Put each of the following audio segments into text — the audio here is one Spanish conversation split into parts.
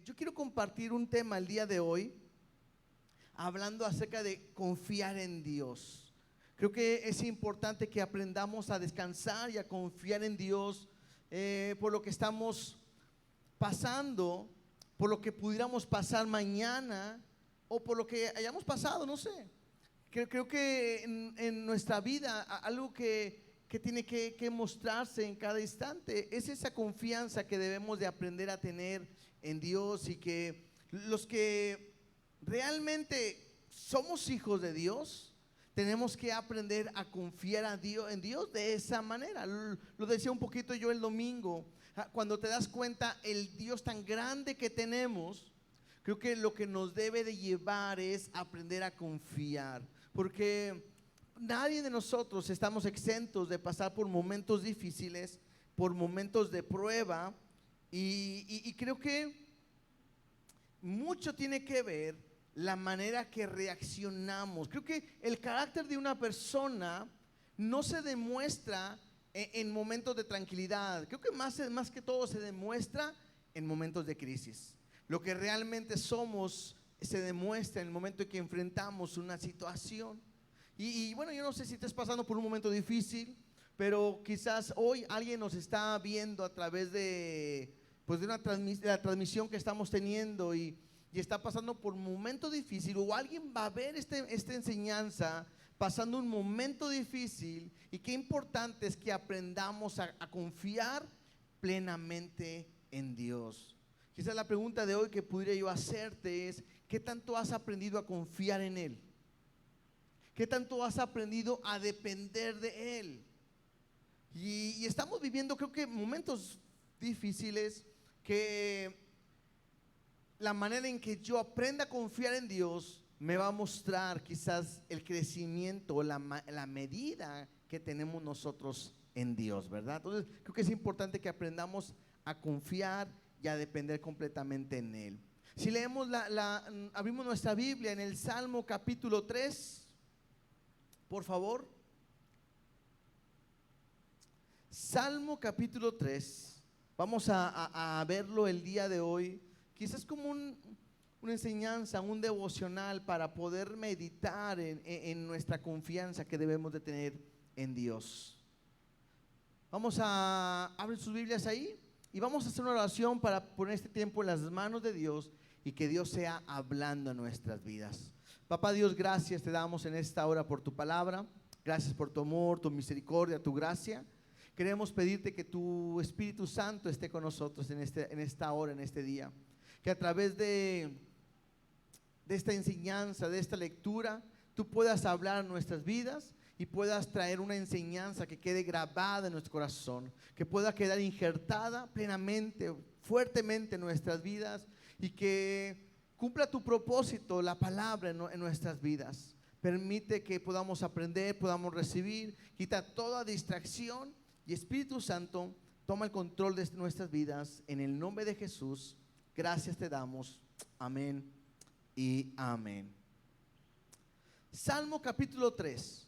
Yo quiero compartir un tema el día de hoy, hablando acerca de confiar en Dios. Creo que es importante que aprendamos a descansar y a confiar en Dios por lo que estamos pasando, por lo que pudiéramos pasar mañana o por lo que hayamos pasado, no sé. Creo que en nuestra vida algo que tiene que mostrarse en cada instante es esa confianza que debemos de aprender a tener en Dios, y que los que realmente somos hijos de Dios tenemos que aprender a confiar en Dios de esa manera. Lo decía un poquito yo el domingo, cuando te das cuenta el Dios tan grande que tenemos, creo que lo que nos debe de llevar es aprender a confiar, porque nadie de nosotros estamos exentos de pasar por momentos difíciles, por momentos de prueba, y creo que mucho tiene que ver la manera que reaccionamos. Creo que el carácter de una persona no se demuestra en momentos de tranquilidad. Creo que más que todo se demuestra en momentos de crisis. Lo que realmente somos se demuestra en el momento en que enfrentamos una situación. Y bueno, yo no sé si estás pasando por un momento difícil, pero quizás hoy alguien nos está viendo a través de la transmisión que estamos teniendo, y está pasando por un momento difícil, o alguien va a ver esta enseñanza pasando un momento difícil. Y qué importante es que aprendamos a confiar plenamente en Dios. Quizás la pregunta de hoy que pudiera yo hacerte es: ¿qué tanto has aprendido a confiar en Él? ¿Qué tanto has aprendido a depender de Él? Y estamos viviendo, creo que, momentos difíciles, que la manera en que yo aprenda a confiar en Dios me va a mostrar quizás el crecimiento, la medida que tenemos nosotros en Dios, ¿verdad? Entonces creo que es importante que aprendamos a confiar y a depender completamente en Él. Si leemos abrimos nuestra Biblia en el Salmo capítulo 3, por favor. Salmo capítulo 3, vamos a verlo el día de hoy, quizás como una enseñanza, un devocional para poder meditar en nuestra confianza que debemos de tener en Dios. Vamos a abrir sus Biblias ahí y vamos a hacer una oración para poner este tiempo en las manos de Dios y que Dios sea hablando en nuestras vidas. Papá Dios, gracias te damos en esta hora por tu palabra. Gracias por tu amor, tu misericordia, tu gracia. Queremos pedirte que tu Espíritu Santo esté con nosotros en esta hora, en este día. Que a través de esta enseñanza, de esta lectura, tú puedas hablar en nuestras vidas y puedas traer una enseñanza que quede grabada en nuestro corazón, que pueda quedar injertada plenamente, fuertemente en nuestras vidas, y que cumpla tu propósito, la palabra en nuestras vidas. Permite que podamos aprender, podamos recibir, quita toda distracción, y Espíritu Santo, toma el control de nuestras vidas. En el nombre de Jesús, gracias te damos. Amén y amén. Salmo capítulo 3.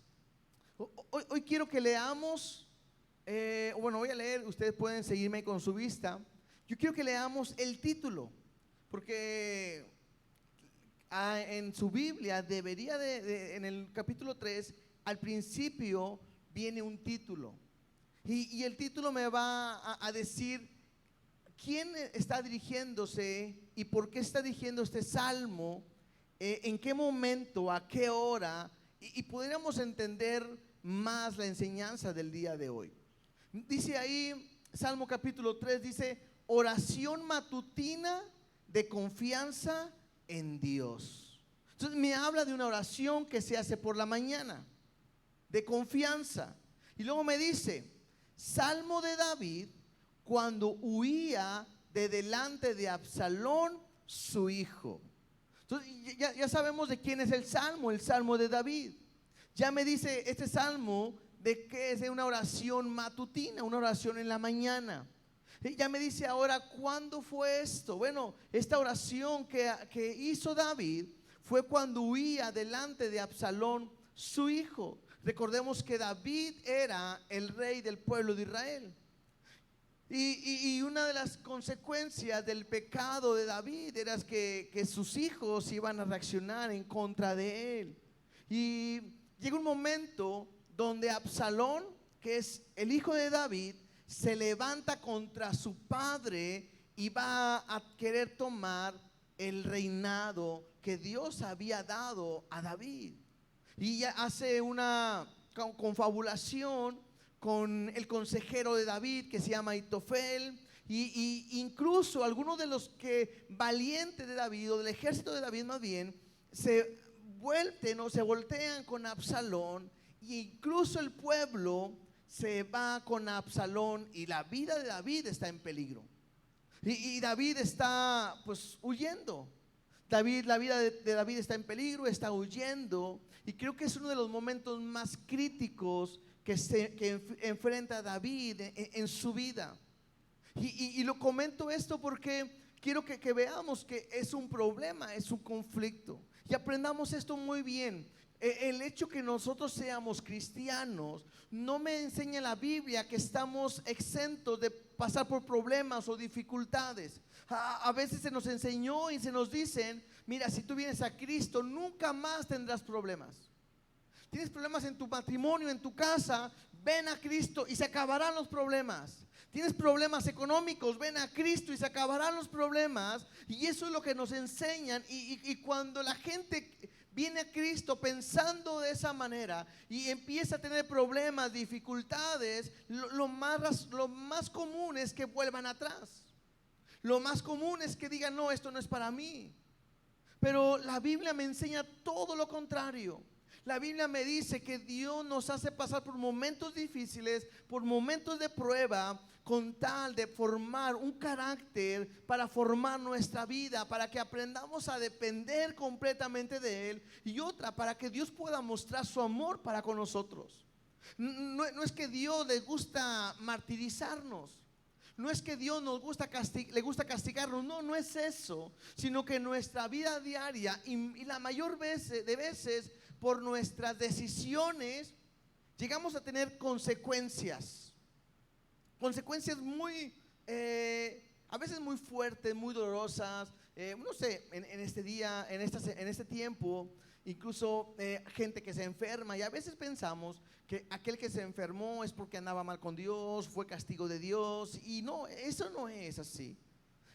Hoy quiero que leamos, voy a leer, ustedes pueden seguirme con su vista. Yo quiero que leamos el título, porque en su Biblia debería en el capítulo 3, al principio viene un título, y el título me va a decir quién está dirigiéndose y por qué está dirigiendo este salmo, en qué momento, a qué hora, y pudiéramos entender más la enseñanza del día de hoy. Dice ahí, Salmo capítulo 3, dice: oración matutina de confianza en Dios. Entonces me habla de una oración que se hace por la mañana, de confianza. Y luego me dice: Salmo de David cuando huía de delante de Absalón su hijo. Entonces ya sabemos de quién es el salmo de David. Ya me dice este salmo de que es de una oración matutina, una oración en la mañana. Ya me dice ahora cuándo fue esto. Bueno, esta oración que hizo David fue cuando huía delante de Absalón su hijo. Recordemos que David era el rey del pueblo de Israel. Y una de las consecuencias del pecado de David era que sus hijos iban a reaccionar en contra de él. Y llega un momento donde Absalón, que es el hijo de David, se levanta contra su padre y va a querer tomar el reinado que Dios había dado a David. Y hace una confabulación con el consejero de David, que se llama Ahitofel, y incluso algunos de los que valientes de David, o del ejército de David más bien, se voltean con Absalón, e incluso el pueblo se va con Absalón, y la vida de David está en peligro. Y David está pues huyendo. La vida de David está en peligro, está huyendo, y creo que es uno de los momentos más críticos que enfrenta David en su vida. Y lo comento esto porque quiero que veamos que es un problema, es un conflicto, y aprendamos esto muy bien. El hecho que nosotros seamos cristianos no me enseña la Biblia que estamos exentos de pasar por problemas o dificultades. A veces se nos enseñó y se nos dicen: mira, si tú vienes a Cristo nunca más tendrás problemas. Tienes problemas en tu matrimonio, en tu casa, ven a Cristo y se acabarán los problemas. Tienes problemas económicos, ven a Cristo y se acabarán los problemas. Y eso es lo que nos enseñan. Y cuando la gente viene a Cristo pensando de esa manera y empieza a tener problemas, dificultades, lo más común es que vuelvan atrás. Lo más común es que digan: no, esto no es para mí. Pero la Biblia me enseña todo lo contrario. La Biblia me dice que Dios nos hace pasar por momentos difíciles, por momentos de prueba, con tal de formar un carácter, para formar nuestra vida, para que aprendamos a depender completamente de Él, y otra, para que Dios pueda mostrar su amor para con nosotros. No es que Dios le gusta martirizarnos. No es que Dios le gusta castigarnos, no es eso, sino que nuestra vida diaria y la mayor de veces por nuestras decisiones llegamos a tener consecuencias muy, a veces muy fuertes, muy dolorosas. No sé, en este día, en este tiempo, incluso gente que se enferma, y a veces pensamos que aquel que se enfermó es porque andaba mal con Dios, fue castigo de Dios, y no, eso no es así.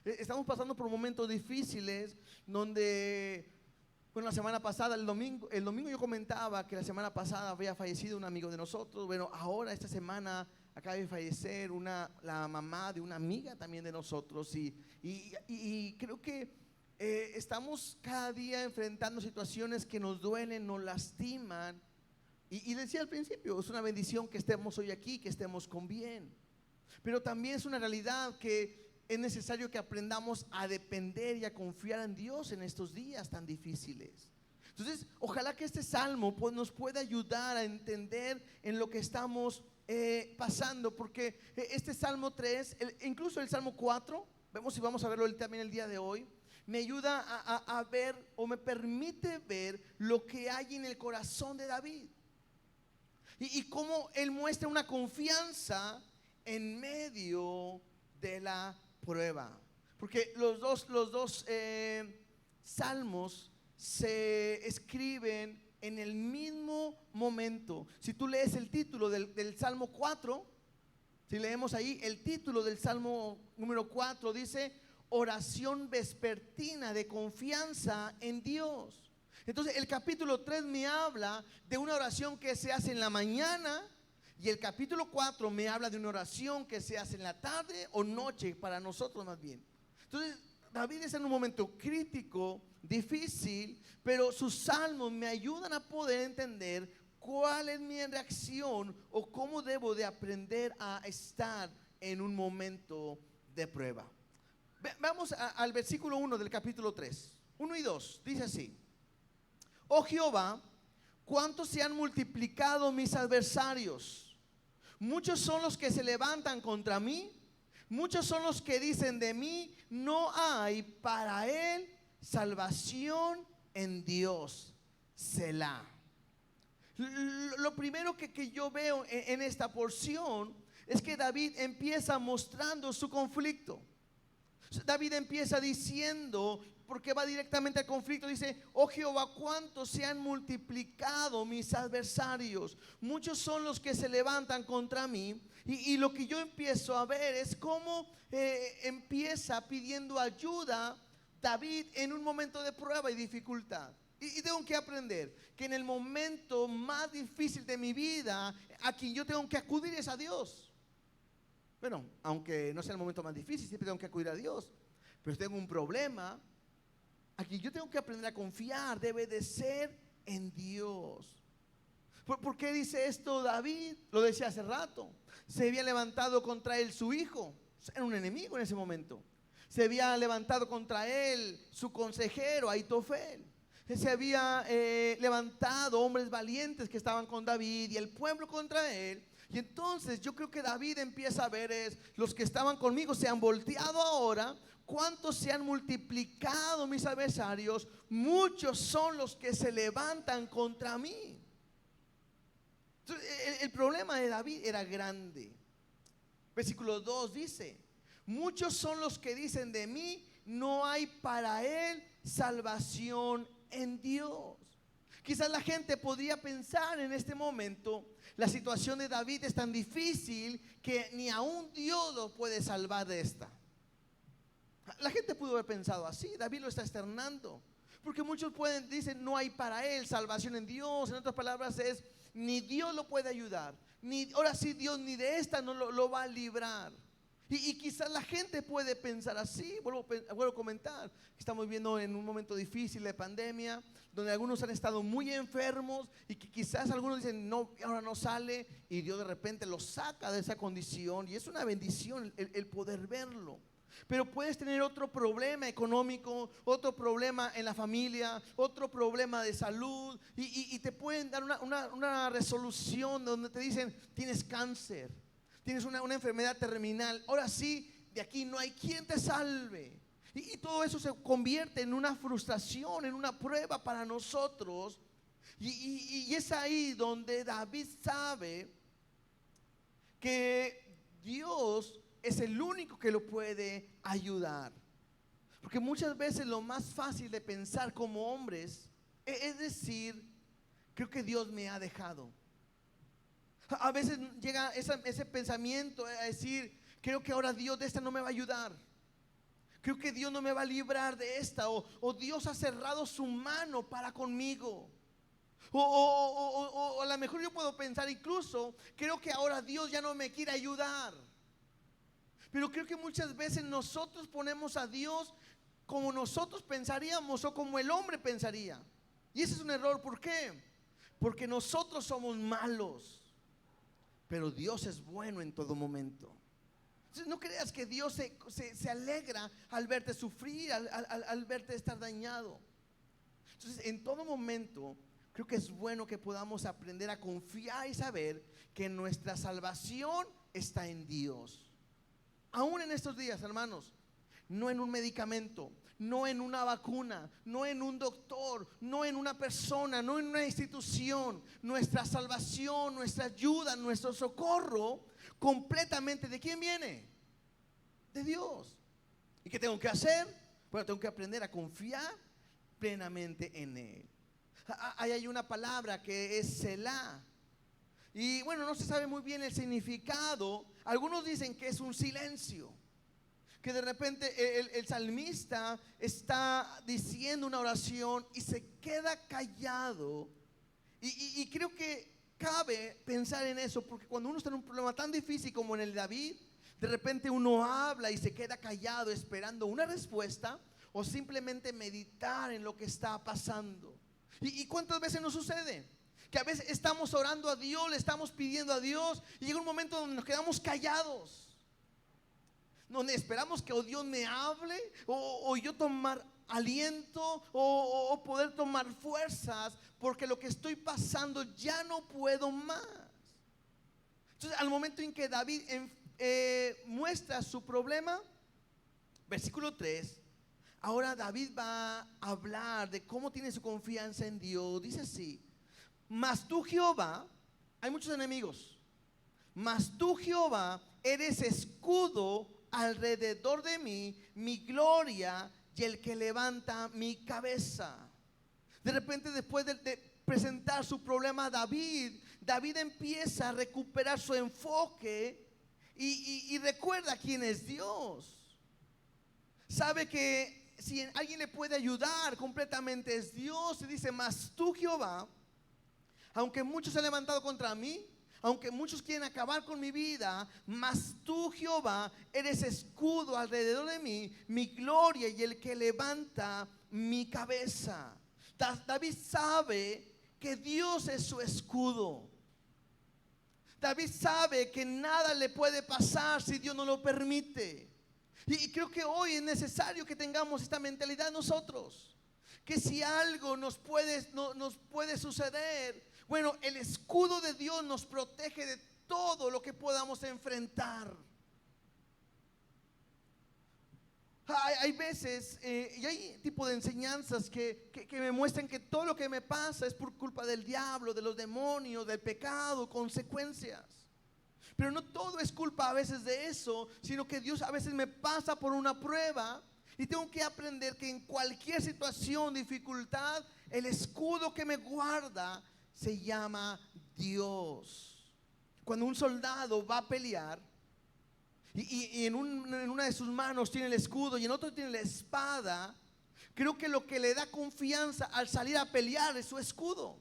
Estamos pasando por momentos difíciles donde, bueno, la semana pasada, el domingo yo comentaba que la semana pasada había fallecido un amigo de nosotros. Bueno, ahora esta semana acaba de fallecer la mamá de una amiga también de nosotros, y creo que estamos cada día enfrentando situaciones que nos duelen, nos lastiman, y decía al principio, es una bendición que estemos hoy aquí, que estemos con bien, pero también es una realidad que es necesario que aprendamos a depender y a confiar en Dios en estos días tan difíciles. Entonces, ojalá que este salmo pues nos pueda ayudar a entender en lo que estamos pasando, porque este Salmo 3, incluso el Salmo 4, vamos a verlo también el día de hoy, me ayuda a ver, o me permite ver lo que hay en el corazón de David, y cómo él muestra una confianza en medio de la prueba. Porque los dos salmos se escriben en el mismo momento. Si tú lees el título del Salmo 4, si leemos ahí el título del Salmo número 4, dice: oración vespertina de confianza en Dios. Entonces el capítulo 3 me habla de una oración que se hace en la mañana, y el capítulo 4 me habla de una oración que se hace en la tarde o noche, para nosotros más bien. Entonces David está en un momento crítico, difícil, pero sus salmos me ayudan a poder entender cuál es mi reacción, o cómo debo de aprender a estar en un momento de prueba. Vamos al versículo 1 del capítulo 3, 1 y 2, dice así: oh Jehová, cuánto se han multiplicado mis adversarios, muchos son los que se levantan contra mí, muchos son los que dicen de mí: no hay para él salvación en Dios. Selah. Lo primero que yo veo en esta porción es que David empieza mostrando su conflicto. David empieza diciendo, porque va directamente al conflicto, dice: oh Jehová, cuánto se han multiplicado mis adversarios, muchos son los que se levantan contra mí. Y lo que yo empiezo a ver es cómo empieza pidiendo ayuda David en un momento de prueba y dificultad. Y tengo que aprender que en el momento más difícil de mi vida, a quien yo tengo que acudir es a Dios. Bueno, aunque no sea el momento más difícil, siempre tengo que acudir a Dios. Pero tengo un problema, a quien yo tengo que aprender a confiar debe de ser en Dios. ¿Por qué dice esto David? Lo decía hace rato. Se había levantado contra él su hijo. Era un enemigo en ese momento. Se había levantado contra él su consejero Ahitofel. Se había levantado hombres valientes que estaban con David y el pueblo contra él. Y entonces yo creo que David empieza a ver es: los que estaban conmigo se han volteado ahora. ¿Cuántos se han multiplicado mis adversarios? Muchos son los que se levantan contra mí. Entonces, el problema de David era grande. Versículo 2 dice: muchos son los que dicen de mí, no hay para él salvación en Dios. Quizás la gente podría pensar en este momento: la situación de David es tan difícil que ni aún Dios lo puede salvar de esta. La gente pudo haber pensado así. David lo está externando, porque muchos dicen: no hay para él salvación en Dios. En otras palabras es: ni Dios lo puede ayudar, ahora sí Dios ni de esta no lo va a librar. Y quizás la gente puede pensar así. Vuelvo a comentar, estamos viviendo en un momento difícil de pandemia, donde algunos han estado muy enfermos y que quizás algunos dicen: no, ahora no sale, y Dios de repente los saca de esa condición. Y es una bendición el poder verlo. Pero puedes tener otro problema económico, otro problema en la familia, otro problema de salud, y te pueden dar una resolución donde te dicen: tienes cáncer, tienes una enfermedad terminal, ahora sí, de aquí no hay quien te salve. Y todo eso se convierte en una frustración, en una prueba para nosotros. Y es ahí donde David sabe que Dios es el único que lo puede ayudar. Porque muchas veces lo más fácil de pensar como hombres es decir: creo que Dios me ha dejado. A veces llega ese pensamiento a decir: creo que ahora Dios de esta no me va a ayudar. Creo que Dios no me va a librar de esta. O Dios ha cerrado su mano para conmigo. O a lo mejor yo puedo pensar incluso: creo que ahora Dios ya no me quiere ayudar. Pero creo que muchas veces nosotros ponemos a Dios como nosotros pensaríamos o como el hombre pensaría. Y ese es un error. ¿Por qué? Porque nosotros somos malos, pero Dios es bueno en todo momento. Entonces, no creas que Dios se alegra al verte sufrir, al verte estar dañado. Entonces, en todo momento creo que es bueno que podamos aprender a confiar y saber que nuestra salvación está en Dios. Aún en estos días, hermanos, no en un medicamento, no en una vacuna, no en un doctor, no en una persona, no en una institución. Nuestra salvación, nuestra ayuda, nuestro socorro completamente, ¿de quién viene? De Dios. ¿Y qué tengo que hacer? Bueno, tengo que aprender a confiar plenamente en Él. Ahí hay una palabra que es Selah. Y bueno, no se sabe muy bien el significado. Algunos dicen que es un silencio, que de repente el salmista está diciendo una oración y se queda callado. Y creo que cabe pensar en eso, porque cuando uno está en un problema tan difícil como en el de David, de repente uno habla y se queda callado esperando una respuesta o simplemente meditar en lo que está pasando. ¿Y cuántas veces nos sucede? Que a veces estamos orando a Dios, le estamos pidiendo a Dios, y llega un momento donde nos quedamos callados, donde esperamos que Dios me hable, o yo tomar aliento, o poder tomar fuerzas, porque lo que estoy pasando ya no puedo más. Entonces, al momento en que David muestra su problema, versículo 3, ahora David va a hablar de cómo tiene su confianza en Dios. Dice así: mas tú, Jehová, hay muchos enemigos, Mas tú, Jehová, eres escudo alrededor de mí, mi gloria y el que levanta mi cabeza. De repente, después de presentar su problema a David, David empieza a recuperar su enfoque y recuerda quién es Dios. Sabe que si alguien le puede ayudar completamente es Dios. Y dice: mas tú, Jehová, aunque muchos se han levantado contra mí, aunque muchos quieren acabar con mi vida, mas tú, Jehová, eres escudo alrededor de mí, mi gloria y el que levanta mi cabeza. David sabe que Dios es su escudo. David sabe que nada le puede pasar si Dios no lo permite. Y creo que hoy es necesario que tengamos esta mentalidad nosotros, que si algo nos puede suceder, bueno, el escudo de Dios nos protege de todo lo que podamos enfrentar. Hay veces y hay tipo de enseñanzas que me muestran que todo lo que me pasa es por culpa del diablo, de los demonios, del pecado, consecuencias. Pero no todo es culpa a veces de eso, sino que Dios a veces me pasa por una prueba y tengo que aprender que en cualquier situación, dificultad, el escudo que me guarda se llama Dios. Cuando un soldado va a pelear y en una de sus manos tiene el escudo y en otro tiene la espada, creo que lo que le da confianza al salir a pelear es su escudo.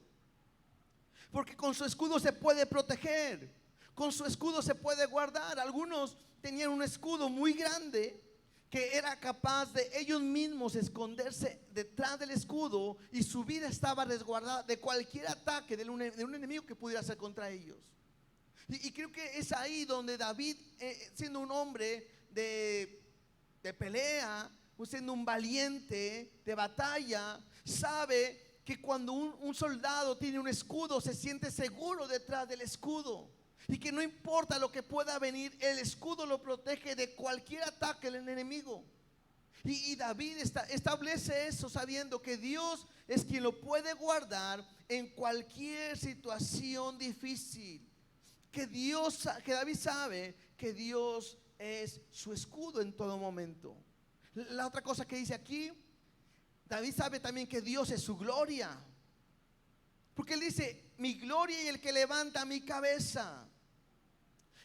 Porque con su escudo se puede proteger, con su escudo se puede guardar. Algunos tenían un escudo muy grande que era capaz de ellos mismos esconderse detrás del escudo y su vida estaba resguardada de cualquier ataque de un enemigo que pudiera hacer contra ellos. Y creo que es ahí donde David, siendo un hombre de pelea, siendo un valiente de batalla, sabe que cuando un soldado tiene un escudo se siente seguro detrás del escudo. Y que no importa lo que pueda venir, el escudo lo protege de cualquier ataque del enemigo. Y David establece eso sabiendo que Dios es quien lo puede guardar en cualquier situación difícil. Que David sabe que Dios es su escudo en todo momento. La otra cosa que dice aquí, David sabe también que Dios es su gloria. Porque él dice: mi gloria y el que levanta mi cabeza.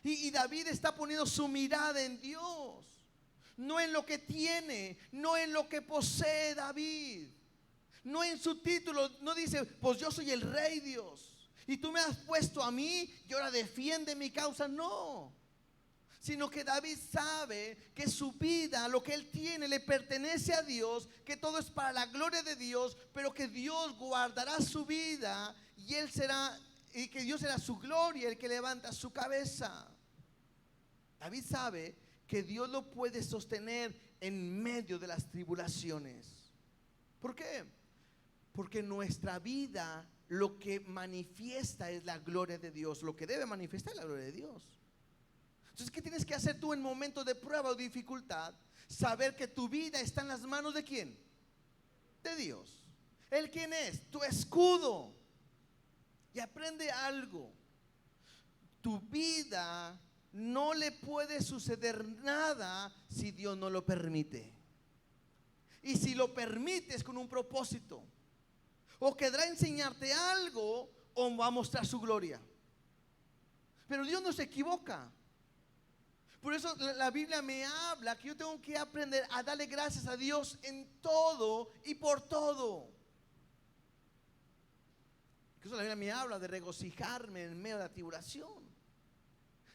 Y David está poniendo su mirada en Dios, no en lo que tiene, no en lo que posee David, no en su título. No dice: pues yo soy el rey Dios y tú me has puesto a mí y ahora defiende mi causa. No, sino que David sabe que su vida, lo que él tiene, le pertenece a Dios, que todo es para la gloria de Dios, pero que Dios guardará su vida y que Dios será su gloria, el que levanta su cabeza. David sabe que Dios lo puede sostener en medio de las tribulaciones. ¿Por qué? Porque nuestra vida lo que manifiesta es la gloria de Dios. Lo que debe manifestar es la gloria de Dios. Entonces, ¿qué tienes que hacer tú en momentos de prueba o dificultad? Saber que tu vida está en las manos ¿de quién? De Dios. ¿Él quién es? Tu escudo. Y aprende algo: tu vida no le puede suceder nada si Dios no lo permite. Y si lo permites con un propósito, o querrá enseñarte algo o va a mostrar su gloria. Pero Dios no se equivoca. Por eso la Biblia me habla que yo tengo que aprender a darle gracias a Dios en todo y por todo. Incluso la Biblia me habla de regocijarme en medio de la tribulación.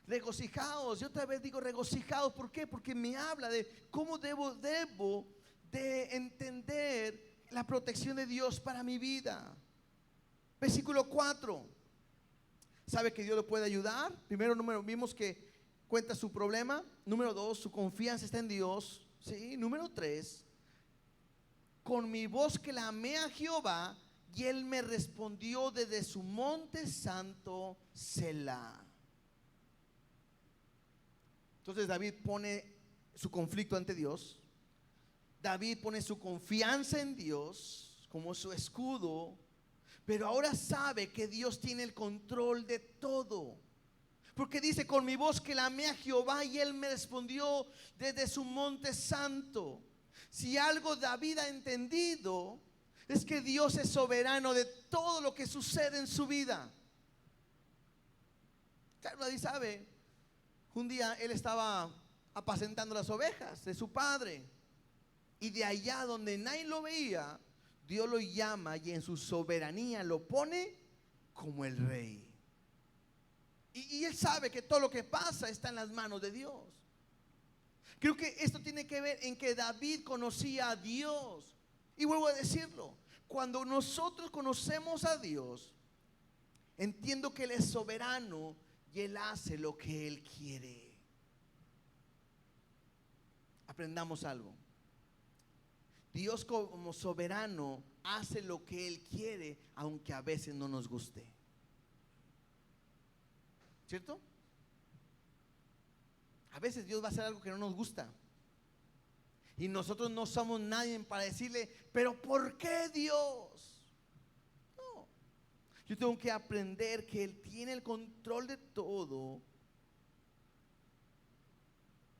Regocijaos, yo otra vez digo regocijaos. ¿Por qué? Porque me habla de cómo debo de entender la protección de Dios para mi vida. Versículo 4. ¿Sabe que Dios lo puede ayudar? Primero, vimos que cuenta su problema. Número 2, su confianza está en Dios. ¿Sí? Número 3, con mi voz clamé a Jehová y él me respondió desde su monte santo, Selah. Entonces David pone su conflicto ante Dios. David pone su confianza en Dios como su escudo, pero ahora sabe que Dios tiene el control de todo. Porque dice, con mi voz clamé a Jehová y él me respondió desde su monte santo. Si algo David ha entendido, es que Dios es soberano de todo lo que sucede en su vida. Claro, David sabe, un día él estaba apacentando las ovejas de su padre, y de allá donde nadie lo veía, Dios lo llama y en su soberanía lo pone como el rey. Y él sabe que todo lo que pasa está en las manos de Dios. Creo que esto tiene que ver en que David conocía a Dios. Y vuelvo a decirlo, cuando nosotros conocemos a Dios, entiendo que Él es soberano y Él hace lo que Él quiere. Aprendamos algo. Dios como soberano hace lo que Él quiere, aunque a veces no nos guste. ¿Cierto? A veces Dios va a hacer algo que no nos gusta. Y nosotros no somos nadie para decirle, pero ¿por qué Dios? No. Yo tengo que aprender que Él tiene el control de todo.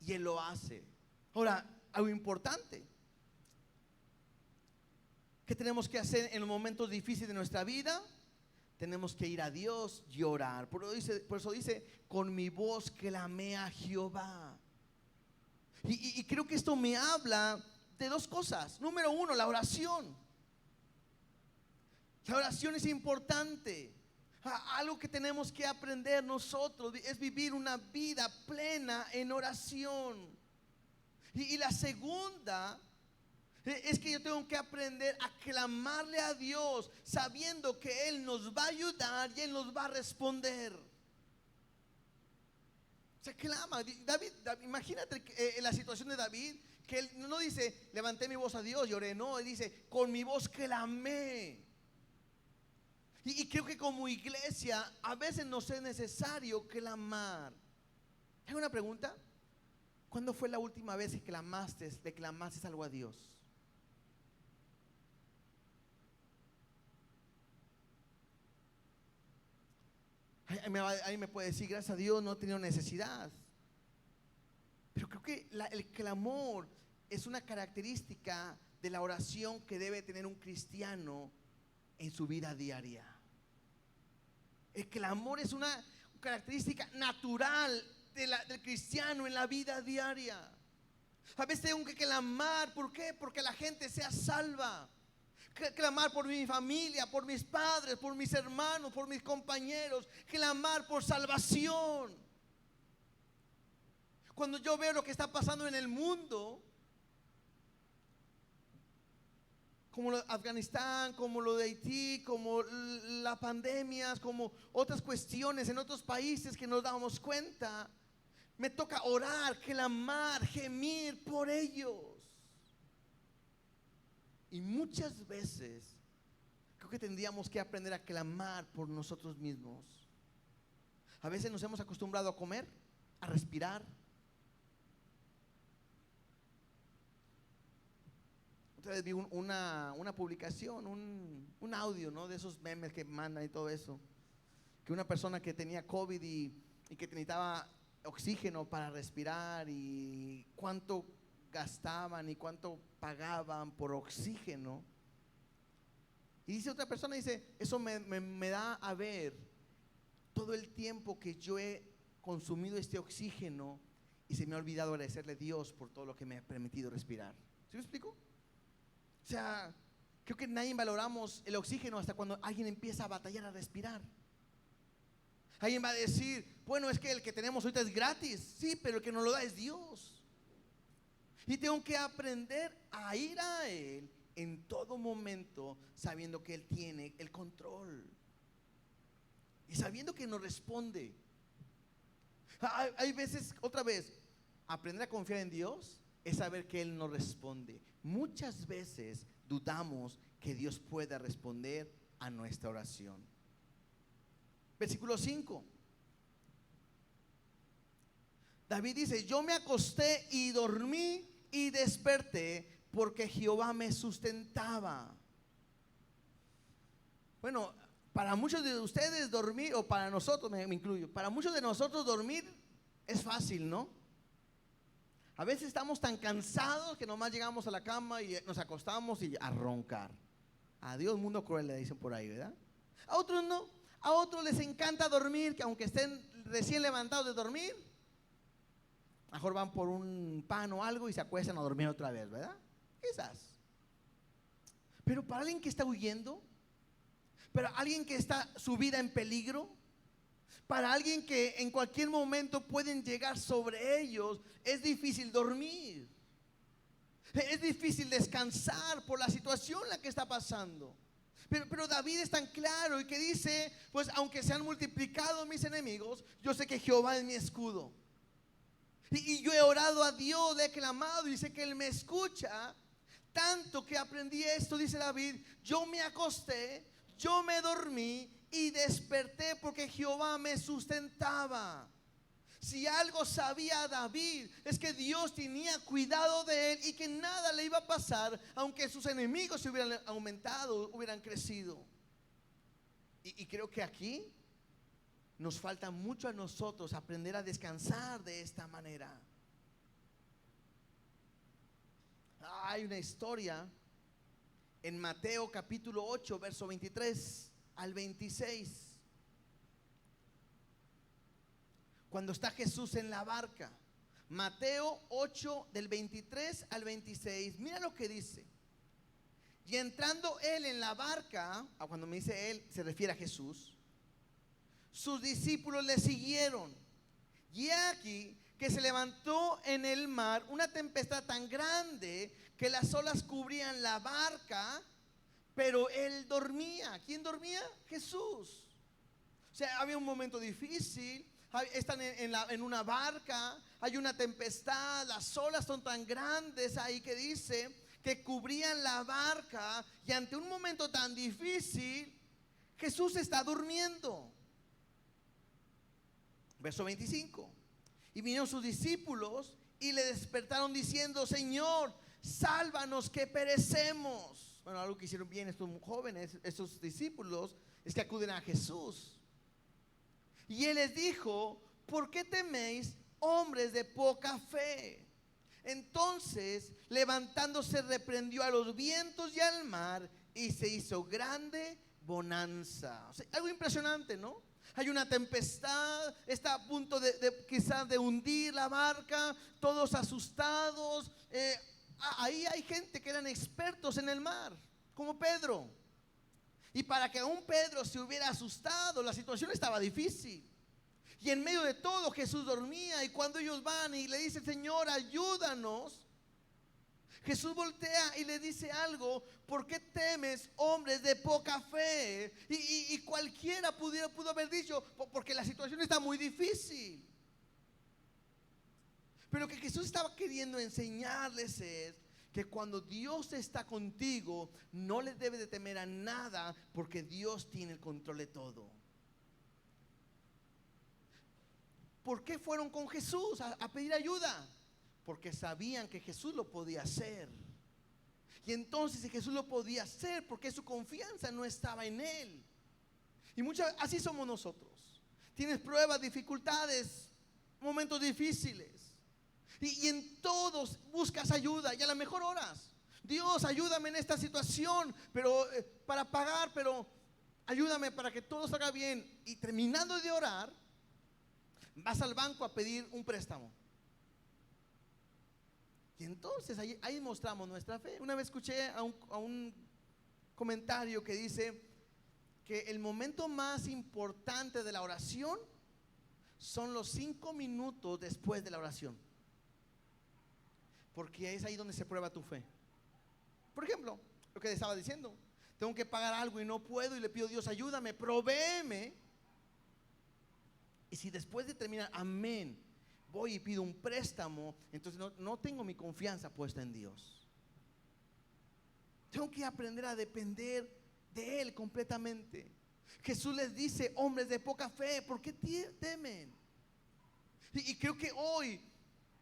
Y Él lo hace. Ahora, algo importante. ¿Qué tenemos que hacer en los momentos difíciles de nuestra vida? Tenemos que ir a Dios y orar. Por eso dice, con mi voz clamé a Jehová. Y creo que esto me habla de dos cosas. Número uno, la oración. La oración es importante. Algo que tenemos que aprender nosotros es vivir una vida plena en oración. Y la segunda es que yo tengo que aprender a clamarle a Dios, sabiendo que Él nos va a ayudar y Él nos va a responder. Se clama. David, imagínate la situación de David, que él no dice, levanté mi voz a Dios y oré. No, él dice, con mi voz clamé. Y creo que como iglesia a veces nos es necesario clamar. ¿Hay una pregunta? ¿Cuándo fue la última vez que le clamaste algo a Dios? Ahí me puede decir, gracias a Dios no he tenido necesidad. Pero creo que el clamor es una característica de la oración que debe tener un cristiano en su vida diaria. El clamor es una característica natural del cristiano en la vida diaria. A veces tengo que clamar, ¿por qué? Porque la gente sea salva. Clamar por mi familia, por mis padres, por mis hermanos, por mis compañeros. Clamar por salvación. Cuando yo veo lo que está pasando en el mundo, como lo de Afganistán, como lo de Haití, como las pandemias, como otras cuestiones en otros países que nos damos cuenta, me toca orar, clamar, gemir por ellos. Y muchas veces creo que tendríamos que aprender a clamar por nosotros mismos. A veces nos hemos acostumbrado a comer, a respirar. Otra vez vi una publicación, un audio, ¿no? De esos memes que mandan y todo eso. Que una persona que tenía COVID y que necesitaba oxígeno para respirar, y cuánto gastaban y cuánto pagaban por oxígeno. Y dice otra persona, dice, eso me da a ver todo el tiempo que yo he consumido este oxígeno y se me ha olvidado agradecerle a Dios por todo lo que me ha permitido respirar. ¿Sí me explico? O sea, creo que nadie valoramos el oxígeno hasta cuando alguien empieza a batallar a respirar. Alguien va a decir, bueno, es que el que tenemos ahorita es gratis. Sí, pero el que nos lo da es Dios. Y tengo que aprender a ir a Él en todo momento, sabiendo que Él tiene el control y sabiendo que nos responde. Hay veces, otra vez, aprender a confiar en Dios es saber que Él nos responde. Muchas veces dudamos que Dios pueda responder a nuestra oración. Versículo 5. David dice, yo me acosté y dormí y desperté porque Jehová me sustentaba. Bueno, Para muchos de ustedes dormir, o para nosotros, me incluyo, para muchos de nosotros dormir es fácil, ¿no? A veces estamos tan cansados que nomás llegamos a la cama y nos acostamos y a roncar. Adiós mundo cruel, le dicen por ahí, ¿verdad? A otros no, a otros les encanta dormir, que aunque estén recién levantados de dormir, mejor van por un pan o algo y se acuestan a dormir otra vez, ¿verdad? Quizás. Pero para alguien que está huyendo, para alguien que está su vida en peligro, para alguien que en cualquier momento pueden llegar sobre ellos, es difícil dormir. Es difícil descansar por la situación en la que está pasando. Pero David es tan claro y que dice, pues aunque se han multiplicado mis enemigos, yo sé que Jehová es mi escudo. Y yo he orado a Dios, le he clamado y sé que Él me escucha. Tanto que aprendí esto, dice David, yo me acosté, yo me dormí y desperté porque Jehová me sustentaba. Si algo sabía David es que Dios tenía cuidado de él y que nada le iba a pasar, aunque sus enemigos se hubieran aumentado, hubieran crecido. Y creo que aquí nos falta mucho a nosotros aprender a descansar de esta manera. Hay una historia en Mateo capítulo 8, verso 23 al 26. Cuando está Jesús en la barca. Mateo 8 del 23 al 26. Mira lo que dice. Y entrando él en la barca, cuando me dice él, se refiere a Jesús, sus discípulos le siguieron. Y aquí que se levantó en el mar una tempestad tan grande que las olas cubrían la barca, pero él dormía. ¿Quién dormía? Jesús. O sea, había un momento difícil. Están en una barca, hay una tempestad, las olas son tan grandes ahí que dice que cubrían la barca, y ante un momento tan difícil Jesús está durmiendo. Verso 25. Y vinieron sus discípulos y le despertaron diciendo, Señor, sálvanos que perecemos. Bueno, algo que hicieron bien estos jóvenes, estos discípulos, es que acuden a Jesús. Y él les dijo, ¿por qué teméis, hombres de poca fe? Entonces, levantándose, reprendió a los vientos y al mar, y se hizo grande bonanza. O sea, algo impresionante, ¿no? Hay una tempestad, está a punto quizás de hundir la barca, todos asustados. Ahí hay gente que eran expertos en el mar, como Pedro. Y para que aún Pedro se hubiera asustado, la situación estaba difícil. Y en medio de todo Jesús dormía, y cuando ellos van y le dicen, Señor, ayúdanos, Jesús voltea y le dice algo, ¿por qué temes, hombres de poca fe? Y cualquiera pudo haber dicho, porque la situación está muy difícil. Pero lo que Jesús estaba queriendo enseñarles es que cuando Dios está contigo, no le debes de temer a nada, porque Dios tiene el control de todo. ¿Por qué fueron con Jesús a pedir ayuda? Porque sabían que Jesús lo podía hacer. Y entonces si Jesús lo podía hacer, porque su confianza no estaba en Él. Y así somos nosotros. Tienes pruebas, dificultades, momentos difíciles. Y en todos buscas ayuda, y a lo mejor oras, Dios, ayúdame en esta situación, pero para pagar, pero ayúdame para que todo salga bien. Y terminando de orar, vas al banco a pedir un préstamo. Y entonces ahí mostramos nuestra fe. Una vez escuché a un comentario que dice que el momento más importante de la oración son los 5 minutos después de la oración, porque es ahí donde se prueba tu fe. Por ejemplo, lo que estaba diciendo, tengo que pagar algo y no puedo, y le pido a Dios, ayúdame, provéeme. Y si después de terminar, amén, voy y pido un préstamo, entonces no tengo mi confianza puesta en Dios. Tengo que aprender a depender de Él completamente. Jesús les dice, hombres de poca fe, ¿por qué temen? Y creo que hoy,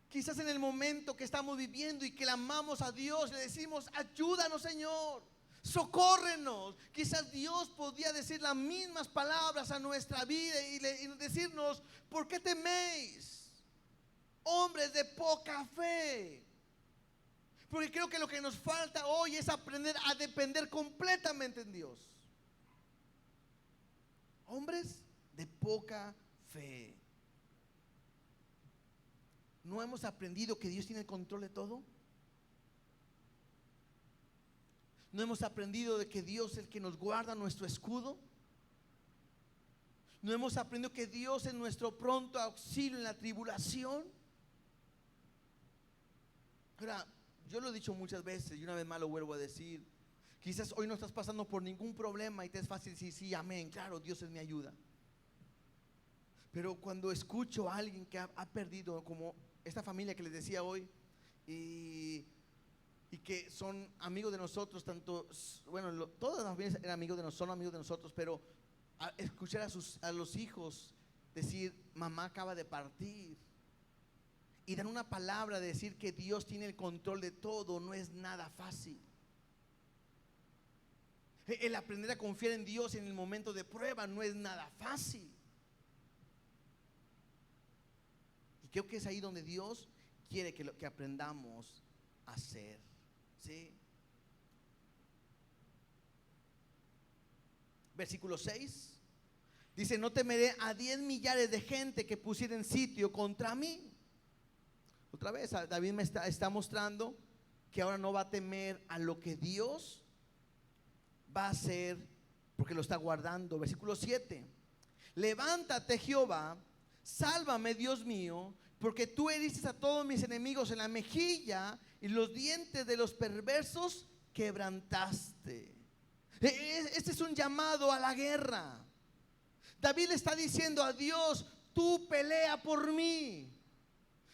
quizás en el momento que estamos viviendo y clamamos a Dios, le decimos, ayúdanos, Señor. Socórrenos. Quizás Dios podía decir las mismas palabras a nuestra vida y decirnos: ¿por qué teméis, hombres de poca fe? Porque creo que lo que nos falta hoy es aprender a depender completamente en Dios. Hombres de poca fe. ¿No hemos aprendido que Dios tiene el control de todo? ¿No hemos aprendido de que Dios es el que nos guarda, nuestro escudo? ¿No hemos aprendido que Dios es nuestro pronto auxilio en la tribulación? Ahora, yo lo he dicho muchas veces y una vez más lo vuelvo a decir. Quizás hoy no estás pasando por ningún problema y te es fácil decir: sí, amén, claro, Dios es mi ayuda. Pero cuando escucho a alguien que ha perdido, como esta familia que les decía hoy, y que son amigos de nosotros, tanto, bueno, todas las familias eran amigos de nosotros, son amigos de nosotros, pero escuchar a los hijos decir: mamá acaba de partir, y dar una palabra de decir que Dios tiene el control de todo, no es nada fácil. El aprender a confiar en Dios en el momento de prueba no es nada fácil. Y creo que es ahí donde Dios quiere que aprendamos a hacer. ¿Sí? Versículo 6 dice: no temeré a 10 millares de gente que pusieren sitio contra mí. Otra vez David me está mostrando que ahora no va a temer a lo que Dios va a hacer, porque lo está guardando. Versículo 7: levántate, Jehová, sálvame, Dios mío, porque tú heriste a todos mis enemigos en la mejilla, y los dientes de los perversos quebrantaste. Este es un llamado a la guerra. David le está diciendo a Dios: tú pelea por mí.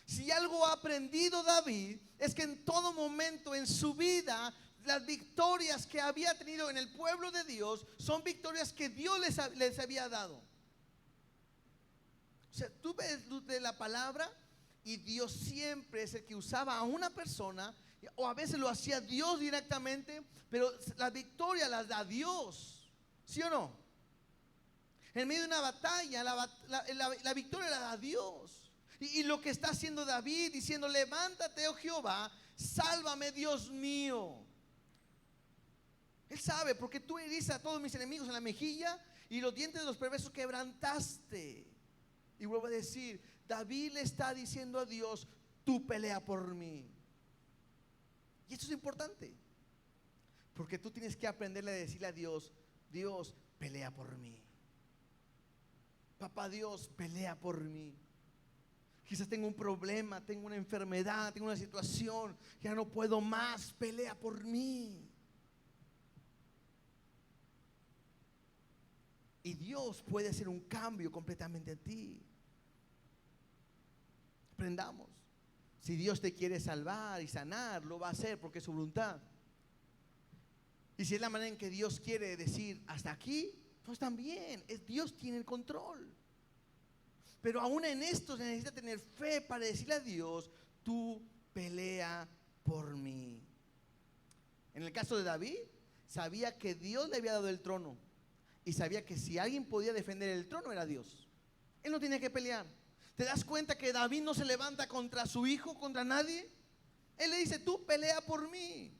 Si algo ha aprendido David, es que en todo momento en su vida, las victorias que había tenido en el pueblo de Dios son victorias que Dios les había dado. O sea, tú ves de la palabra, y Dios siempre es el que usaba a una persona, o a veces lo hacía Dios directamente, pero la victoria las da Dios. ¿Sí o no? En medio de una batalla, la victoria la da Dios. Y lo que está haciendo David, diciendo: levántate, oh Jehová, sálvame, Dios mío. Él sabe, porque tú heriste a todos mis enemigos en la mejilla, y los dientes de los perversos quebrantaste. Y vuelvo a decir, David le está diciendo a Dios: tú pelea por mí. Y esto es importante, porque tú tienes que aprenderle a decirle a Dios: Dios, pelea por mí. Papá Dios, pelea por mí. Quizás tengo un problema, tengo una enfermedad, tengo una situación, ya no puedo más, pelea por mí. Y Dios puede hacer un cambio completamente en ti. Aprendamos. Si Dios te quiere salvar y sanar, lo va a hacer porque es su voluntad. Y si es la manera en que Dios quiere decir hasta aquí, pues también, Dios tiene el control. Pero aún en esto se necesita tener fe para decirle a Dios: tú pelea por mí. En el caso de David, sabía que Dios le había dado el trono, y sabía que si alguien podía defender el trono era Dios. Él no tenía que pelear. ¿Te das cuenta que David no se levanta contra su hijo, contra nadie? Él le dice: tú pelea por mí.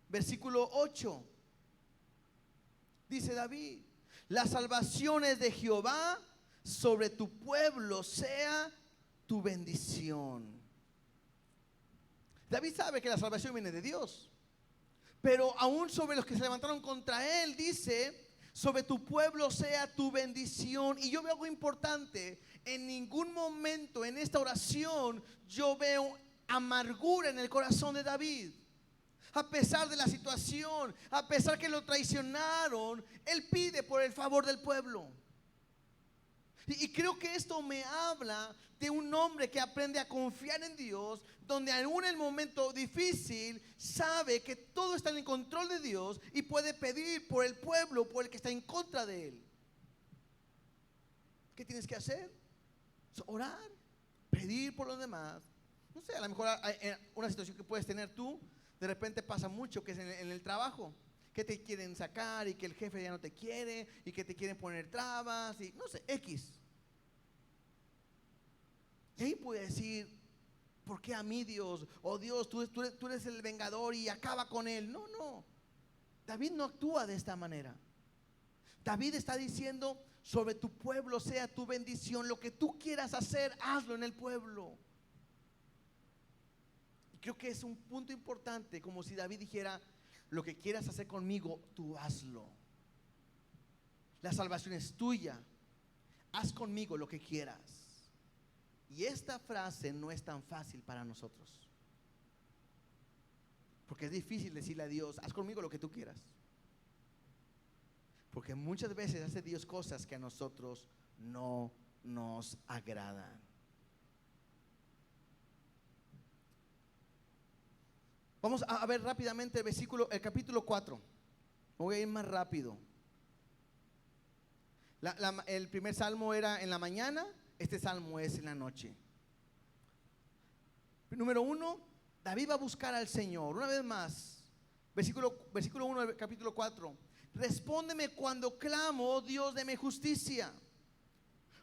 Versículo 8 dice David: las salvaciones de Jehová sobre tu pueblo sea tu bendición. David sabe que la salvación viene de Dios, pero aún sobre los que se levantaron contra él dice: sobre tu pueblo sea tu bendición. Y yo veo algo importante. En ningún momento en esta oración yo veo amargura en el corazón de David. A pesar de la situación, a pesar que lo traicionaron, él pide por el favor del pueblo. Y creo que esto me habla de un hombre que aprende a confiar en Dios, donde aún en el momento difícil sabe que todo está en el control de Dios y puede pedir por el pueblo, por el que está en contra de él. ¿Qué tienes que hacer? Orar, pedir por los demás. No sé, a lo mejor una situación que puedes tener tú, De repente pasa mucho que es en el trabajo, que te quieren sacar y que el jefe ya no te quiere y que te quieren poner trabas y no sé, X. Y ahí puede decir, ¿por qué a mí Dios? O Dios, tú eres el vengador y acaba con él. No, no. David no actúa de esta manera. David está diciendo, sobre tu pueblo sea tu bendición. Lo que tú quieras hacer, hazlo en el pueblo. Y creo que es un punto importante, como si David dijera, lo que quieras hacer conmigo, tú hazlo. La salvación es tuya. Haz conmigo lo que quieras. Y esta frase no es tan fácil para nosotros, porque es difícil decirle a Dios, haz conmigo lo que tú quieras. Porque muchas veces hace Dios cosas que a nosotros no nos agradan. Vamos a ver rápidamente el capítulo 4. Voy a ir más rápido. El primer salmo era en la mañana, este salmo es en la noche. Número 1, David va a buscar al Señor. Una vez más, versículo 1 del capítulo 4. Respóndeme cuando clamo, oh Dios de mi justicia.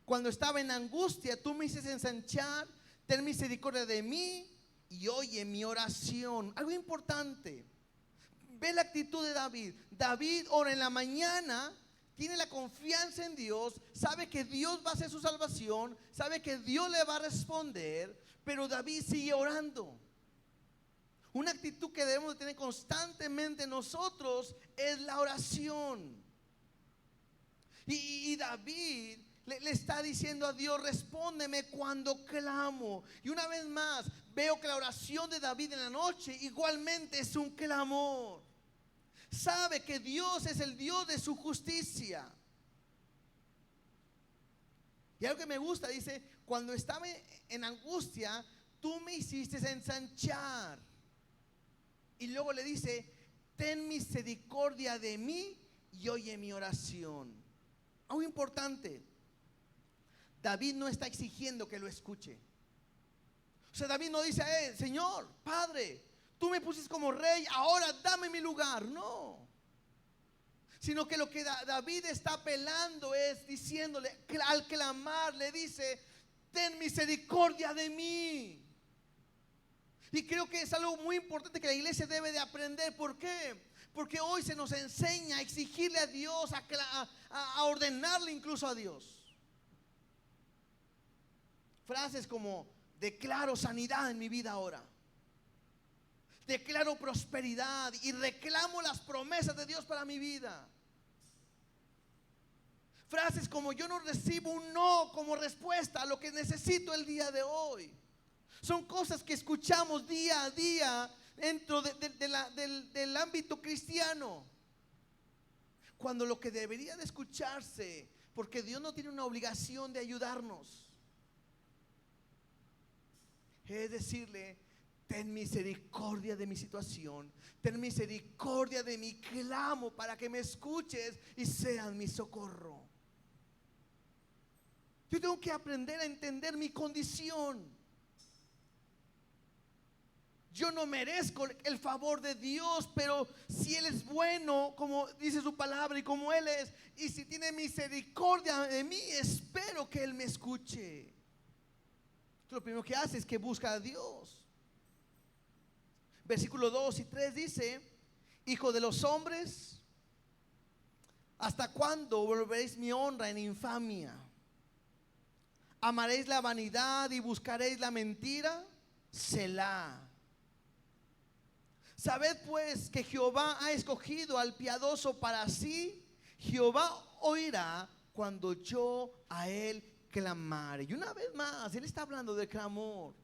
Cuando estaba en angustia, tú me hiciste ensanchar. Ten misericordia de mí y oye mi oración. Algo importante, ve la actitud de David. David ora en la mañana, tiene la confianza en Dios, sabe que Dios va a hacer su salvación, sabe que Dios le va a responder, pero David sigue orando. Una actitud que debemos de tener constantemente nosotros es la oración. Y David le está diciendo a Dios, respóndeme cuando clamo. Y una vez más, veo que la oración de David en la noche igualmente es un clamor. Sabe que Dios es el Dios de su justicia. Y algo que me gusta, dice, cuando estaba en angustia, tú me hiciste ensanchar. Y luego le dice, ten misericordia de mí y oye mi oración. Algo importante, David no está exigiendo que lo escuche. O sea, David no dice a él, Señor, Padre, tú me pusiste como rey, ahora dame mi lugar. No. Sino que lo que David está apelando es diciéndole, al clamar, le dice, ten misericordia de mí. Y creo que es algo muy importante que la iglesia debe de aprender. ¿Por qué? Porque hoy se nos enseña a exigirle a Dios, a ordenarle incluso a Dios. Frases como, declaro sanidad en mi vida ahora. Declaro prosperidad y reclamo las promesas de Dios para mi vida. Frases como, yo no recibo un no como respuesta a lo que necesito el día de hoy. Son cosas que escuchamos día a día dentro del ámbito cristiano, cuando lo que debería de escucharse, porque Dios no tiene una obligación de ayudarnos, es decirle, ten misericordia de mi situación, ten misericordia de mi clamo para que me escuches y seas mi socorro. Yo tengo que aprender a entender mi condición. Yo no merezco el favor de Dios, pero si Él es bueno, como dice su palabra, y como Él es, y si tiene misericordia de mí, espero que Él me escuche. Lo primero que hace es que busca a Dios. Versículo 2 y 3 dice, hijo de los hombres, ¿hasta cuándo volveréis mi honra en infamia? ¿Amaréis la vanidad y buscaréis la mentira? Selah. Sabed pues que Jehová ha escogido al piadoso para sí. Jehová oirá cuando yo a él clamare. Y una vez más, él está hablando de clamor.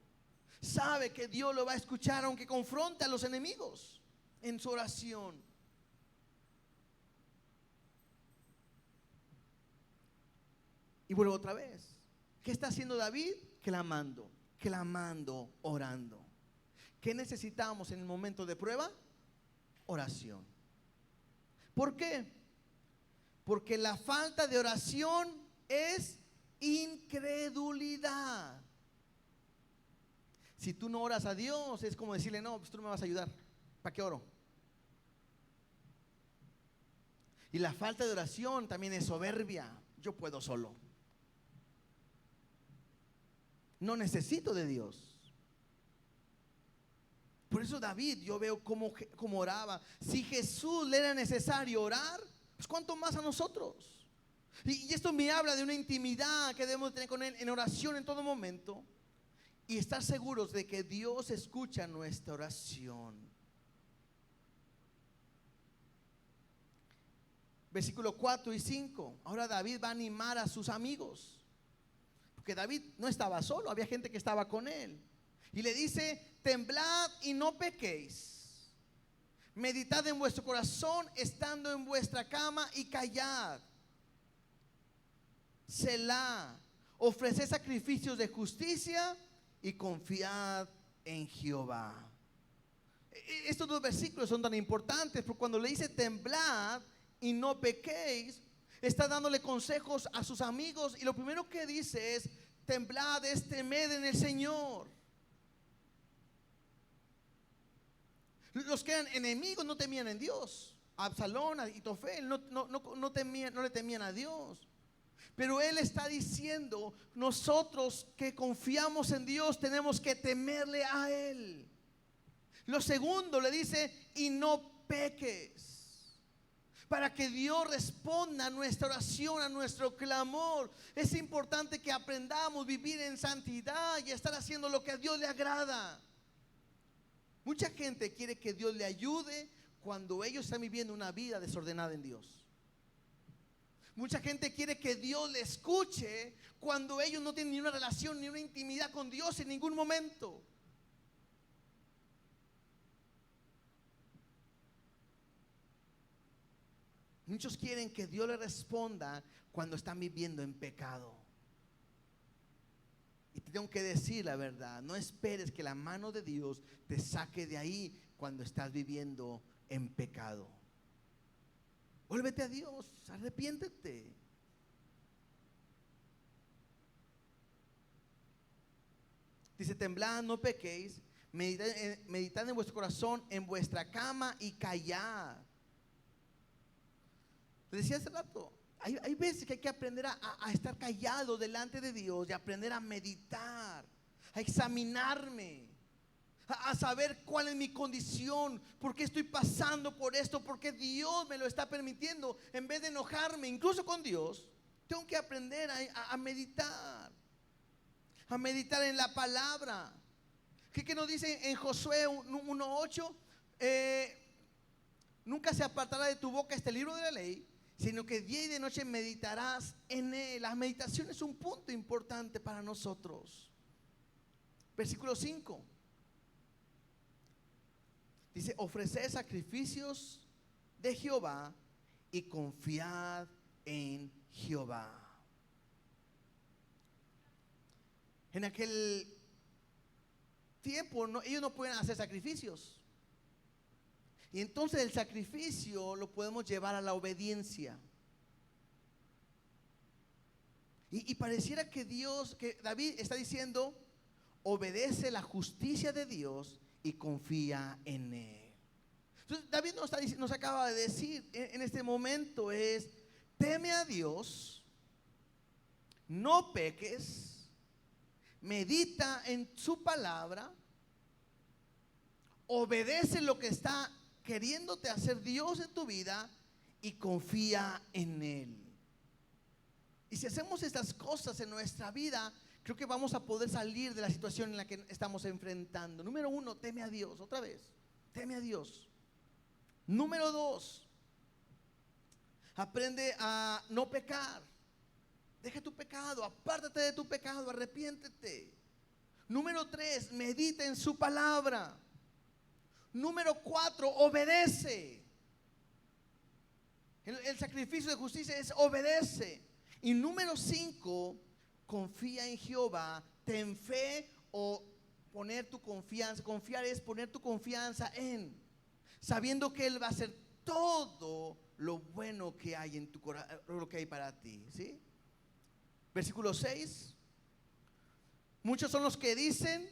Sabe que Dios lo va a escuchar aunque confronte a los enemigos en su oración. Y vuelvo otra vez. ¿Qué está haciendo David? Clamando, orando. ¿Qué necesitamos en el momento de prueba? Oración. ¿Por qué? Porque la falta de oración es incredulidad. Si tú no oras a Dios, es como decirle, no, pues tú no me vas a ayudar. ¿Para qué oro? Y la falta de oración también es soberbia. Yo puedo solo. No necesito de Dios. Por eso David, yo veo cómo oraba. Si Jesús le era necesario orar, pues cuánto más a nosotros. Y esto me habla de una intimidad que debemos tener con Él en oración en todo momento. Y estar seguros de que Dios escucha nuestra oración. Versículo 4 y 5. Ahora David va a animar a sus amigos. Porque David no estaba solo, había gente que estaba con él. Y le dice: temblad y no pequéis. Meditad en vuestro corazón estando en vuestra cama y callad. Selah. Ofreced sacrificios de justicia y confiad en Jehová. Estos dos versículos son tan importantes, porque cuando le dice temblad y no pequéis, está dándole consejos a sus amigos. Y lo primero que dice es: temblad, es temed en el Señor. Los que eran enemigos no temían en Dios. Absalón, Ahitofel no le temían a Dios. Pero él está diciendo: nosotros que confiamos en Dios tenemos que temerle a Él. Lo segundo, le dice: y no peques. Para que Dios responda a nuestra oración, a nuestro clamor, es importante que aprendamos a vivir en santidad y estar haciendo lo que a Dios le agrada. Mucha gente quiere que Dios le ayude cuando ellos están viviendo una vida desordenada en Dios. Mucha gente quiere que Dios le escuche cuando ellos no tienen ni una relación ni una intimidad con Dios en ningún momento. Muchos quieren que Dios le responda cuando están viviendo en pecado. Y te tengo que decir la verdad: no esperes que la mano de Dios te saque de ahí cuando estás viviendo en pecado. Vuélvete a Dios, arrepiéntete. Dice: temblad, no pequéis, meditad en vuestro corazón, en vuestra cama y callad. Le decía hace rato, hay veces que hay que aprender a estar callado delante de Dios y aprender a meditar, a examinarme, a saber cuál es mi condición, por qué estoy pasando por esto, por qué Dios me lo está permitiendo. En vez de enojarme, incluso con Dios, tengo que aprender a meditar en la palabra. ¿Qué nos dice en Josué 1:8? Nunca se apartará de tu boca este libro de la ley, sino que día y de noche meditarás en él. La meditación es un punto importante para nosotros. Versículo 5 dice: ofreced sacrificios de Jehová y confiad en Jehová. En aquel tiempo ellos no pueden hacer sacrificios. Y entonces el sacrificio lo podemos llevar a la obediencia. Y pareciera que David está diciendo: obedece la justicia de Dios y confía en Él. Entonces David nos acaba de decir en este momento es: teme a Dios, no peques, medita en su palabra, obedece lo que está queriéndote hacer Dios en tu vida y confía en Él. Y si hacemos estas cosas en nuestra vida, creo que vamos a poder salir de la situación en la que estamos enfrentando. Número 1, teme a Dios. Otra vez, teme a Dios. Número 2, aprende a no pecar. Deja tu pecado, apártate de tu pecado, arrepiéntete. Número 3, medita en su palabra. Número 4, obedece. El sacrificio de justicia es obedece. Y número 5, confía en Jehová. Ten fe o poner tu confianza. Confiar es poner tu confianza en, sabiendo que Él va a hacer todo lo bueno que hay en tu corazón, lo que hay para ti, ¿sí? Versículo 6. Muchos son los que dicen: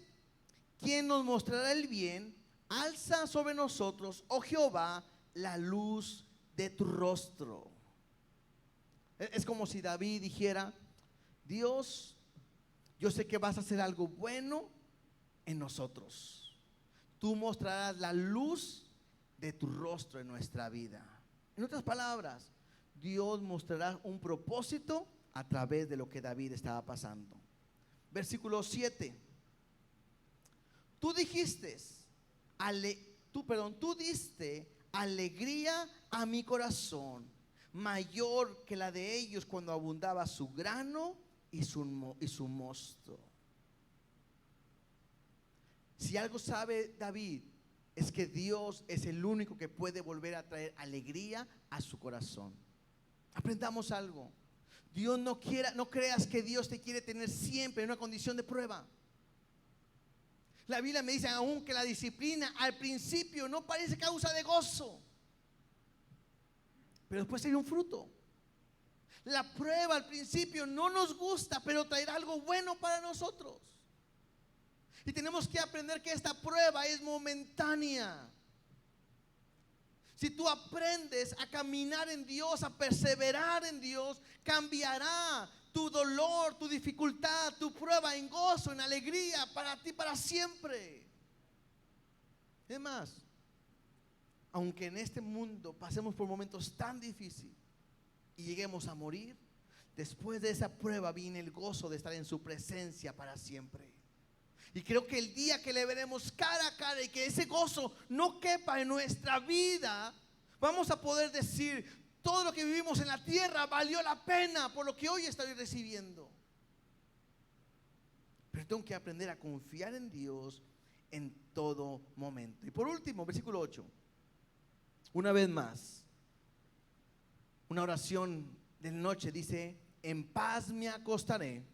¿quién nos mostrará el bien? alza sobre nosotros, oh Jehová, la luz de tu rostro. Es como si David dijera: Dios, yo sé que vas a hacer algo bueno en nosotros. Tú mostrarás la luz de tu rostro en nuestra vida. En otras palabras, Dios mostrará un propósito a través de lo que David estaba pasando. Versículo 7. Tú diste alegría a mi corazón, mayor que la de ellos cuando abundaba su grano y su mosto. Si algo sabe David, es que Dios es el único que puede volver a traer alegría a su corazón. Aprendamos algo. No creas que Dios te quiere tener siempre en una condición de prueba. La Biblia me dice aún que la disciplina al principio no parece causa de gozo, pero después hay un fruto. La prueba al principio no nos gusta, pero traerá algo bueno para nosotros. Y tenemos que aprender que esta prueba es momentánea. Si tú aprendes a caminar en Dios, a perseverar en Dios, cambiará tu dolor, tu dificultad, tu prueba en gozo, en alegría para ti para siempre. Es más, aunque en este mundo pasemos por momentos tan difíciles y lleguemos a morir, después de esa prueba viene el gozo de estar en su presencia para siempre. Y creo que el día que le veremos cara a cara y que ese gozo no quepa en nuestra vida, vamos a poder decir: todo lo que vivimos en la tierra valió la pena por lo que hoy estoy recibiendo. Pero tengo que aprender a confiar en Dios en todo momento. Y por último, versículo 8. Una vez más, una oración de noche dice: en paz me acostaré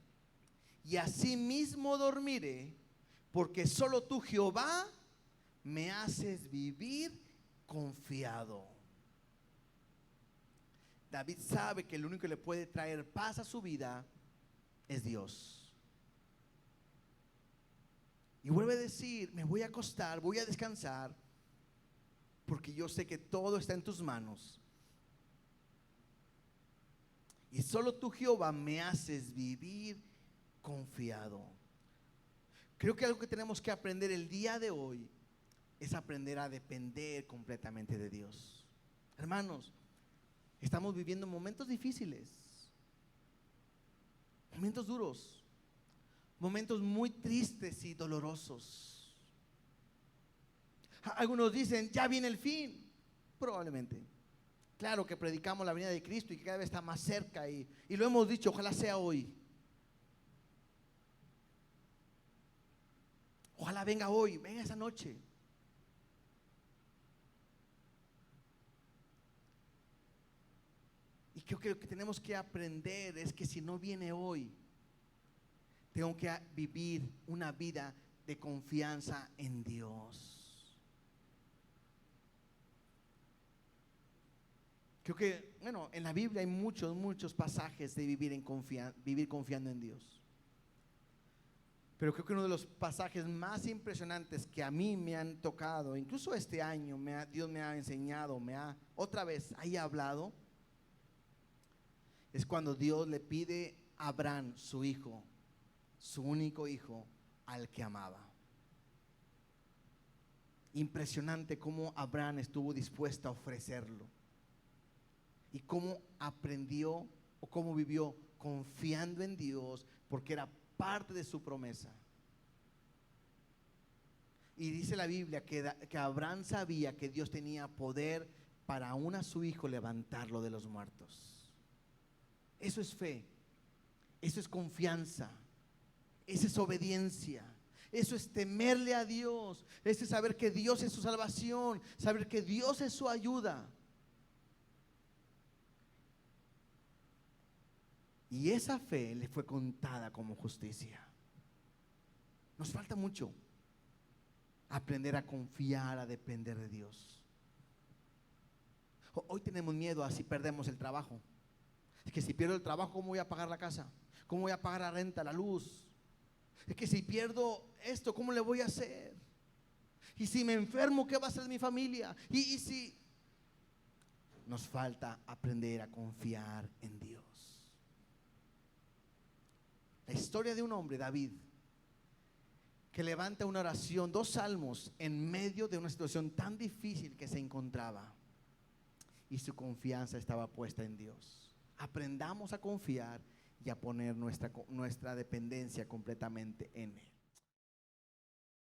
y asimismo dormiré, porque solo tú, Jehová, me haces vivir confiado. David sabe que el único que le puede traer paz a su vida es Dios. Y vuelve a decir: me voy a acostar, voy a descansar, porque yo sé que todo está en tus manos. Y solo tú, Jehová, me haces vivir confiado. Creo que algo que tenemos que aprender el día de hoy es aprender a depender completamente de Dios. Hermanos, estamos viviendo momentos difíciles, momentos duros, momentos muy tristes y dolorosos. Algunos dicen: ya viene el fin. Probablemente. Claro que predicamos la venida de Cristo y que cada vez está más cerca, y lo hemos dicho, ojalá sea hoy. Ojalá venga hoy, venga esa noche. Y creo que lo que tenemos que aprender es que si no viene hoy, tengo que vivir una vida de confianza en Dios. Creo que, en la Biblia hay muchos pasajes de vivir confiando en Dios. Pero creo que uno de los pasajes más impresionantes que a mí me han tocado, incluso este año, Dios me ha enseñado, otra vez ahí hablado, es cuando Dios le pide a Abraham, su hijo, su único hijo, al que amaba. Impresionante cómo Abraham estuvo dispuesto a ofrecerlo. Y cómo aprendió o cómo vivió confiando en Dios, porque era parte de su promesa. Y dice la Biblia que Abraham sabía que Dios tenía poder para aún a su hijo levantarlo de los muertos. Eso es fe, eso es confianza, eso es obediencia, eso es temerle a Dios, eso es saber que Dios es su salvación, saber que Dios es su ayuda. Y esa fe le fue contada como justicia. Nos falta mucho aprender a confiar, a depender de Dios. Hoy tenemos miedo a si perdemos el trabajo. Es que si pierdo el trabajo, ¿cómo voy a pagar la casa? ¿Cómo voy a pagar la renta, la luz? Es que si pierdo esto, ¿cómo le voy a hacer? Y si me enfermo, ¿qué va a hacer de mi familia? Y si nos falta aprender a confiar en Dios. La historia de un hombre, David, que levanta una oración, 2 salmos en medio de una situación tan difícil que se encontraba, y su confianza estaba puesta en Dios. Aprendamos a confiar y a poner nuestra dependencia completamente en Él.